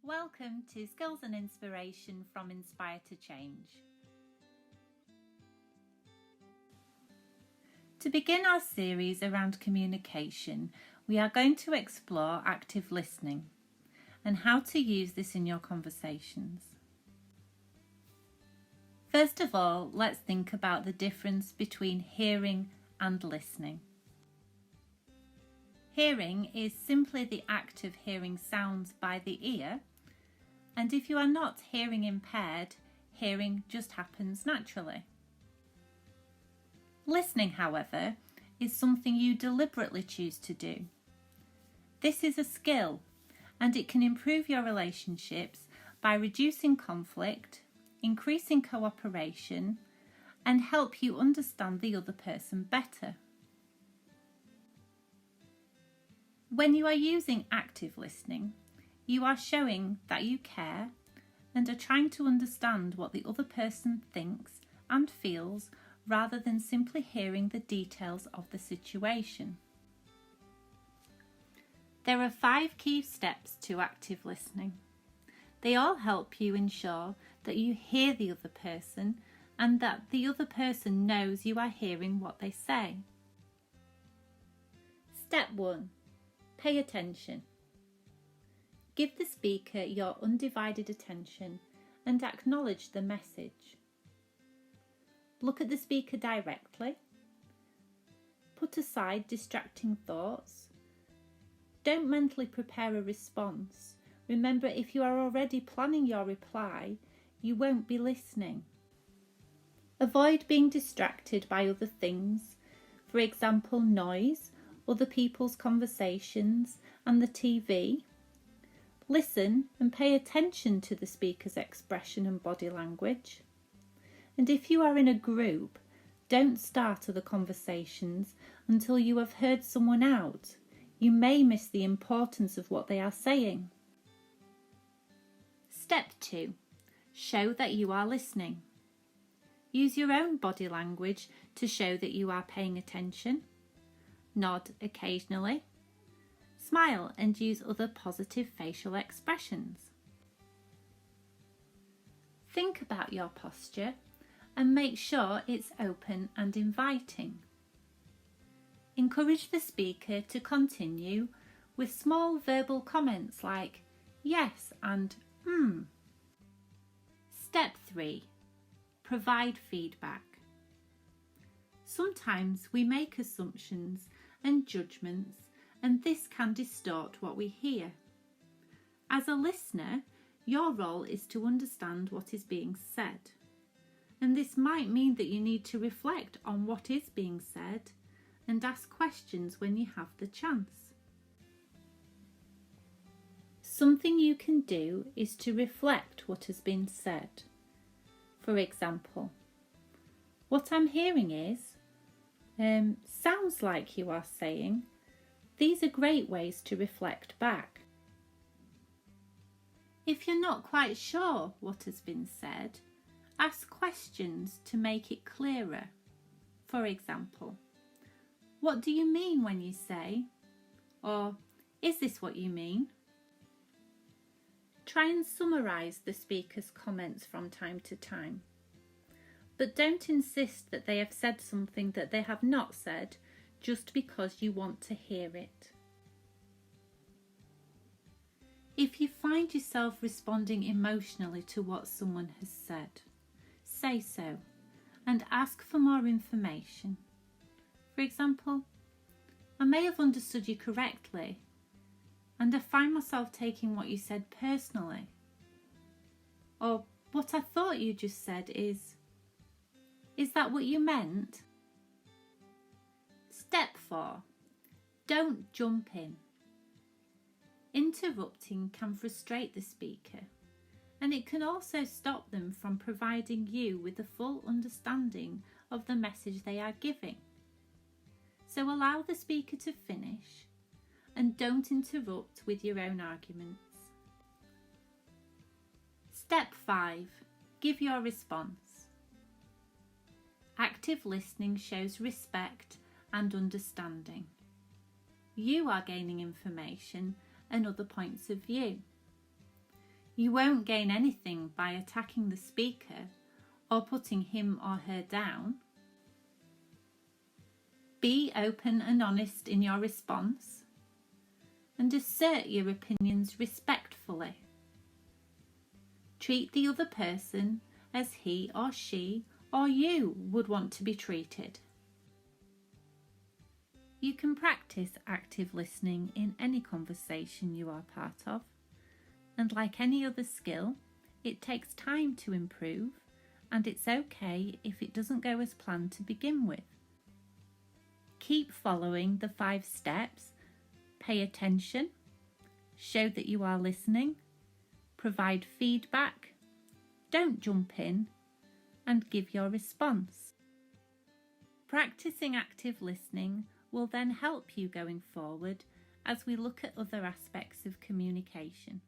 Welcome to Skills and Inspiration from Inspire to Change. To begin our series around communication, we are going to explore active listening and how to use this in your conversations. First of all, let's think about the difference between hearing and listening. Hearing is simply the act of hearing sounds by the ear, and if you are not hearing impaired, hearing just happens naturally. Listening, however, is something you deliberately choose to do. This is a skill, and it can improve your relationships by reducing conflict, increasing cooperation, and help you understand the other person better. When you are using active listening, you are showing that you care and are trying to understand what the other person thinks and feels rather than simply hearing the details of the situation. There are 5 key steps to active listening. They all help you ensure that you hear the other person and that the other person knows you are hearing what they say. Step 1. Pay attention. Give the speaker your undivided attention and acknowledge the message. Look at the speaker directly. Put aside distracting thoughts. Don't mentally prepare a response. Remember, if you are already planning your reply, you won't be listening. Avoid being distracted by other things, for example, noise, other people's conversations, and the TV. Listen and pay attention to the speaker's expression and body language. And if you are in a group, don't start other conversations until you have heard someone out. You may miss the importance of what they are saying. Step 2. Show that you are listening. Use your own body language to show that you are paying attention. Nod occasionally. Smile and use other positive facial expressions. Think about your posture and make sure it's open and inviting. Encourage the speaker to continue with small verbal comments like yes and Step 3. Provide feedback. Sometimes we make assumptions and judgments, and this can distort what we hear. As a listener, your role is to understand what is being said, and this might mean that you need to reflect on what is being said and ask questions when you have the chance. Something you can do is to reflect what has been said. For example, what I'm hearing is, sounds like you are saying. These are great ways to reflect back. If you're not quite sure what has been said, ask questions to make it clearer. For example, what do you mean when you say? Or, is this what you mean? Try and summarise the speaker's comments from time to time. But don't insist that they have said something that they have not said just because you want to hear it. If you find yourself responding emotionally to what someone has said, say so and ask for more information. For example, I may have understood you correctly, and I find myself taking what you said personally. Or what I thought you just said is that what you meant? Step 4. Don't jump in. Interrupting can frustrate the speaker, and it can also stop them from providing you with a full understanding of the message they are giving. So allow the speaker to finish and don't interrupt with your own arguments. Step 5. Give your response. Active listening shows respect and understanding. You are gaining information and other points of view. You won't gain anything by attacking the speaker or putting him or her down. Be open and honest in your response and assert your opinions respectfully. Treat the other person as he or she or you would want to be treated. You can practice active listening in any conversation you are part of, and like any other skill, it takes time to improve, and it's okay if it doesn't go as planned to begin with. Keep following the 5 steps. Pay attention, show that you are listening, provide feedback, don't jump in, and give your response. Practicing active listening will then help you going forward as we look at other aspects of communication.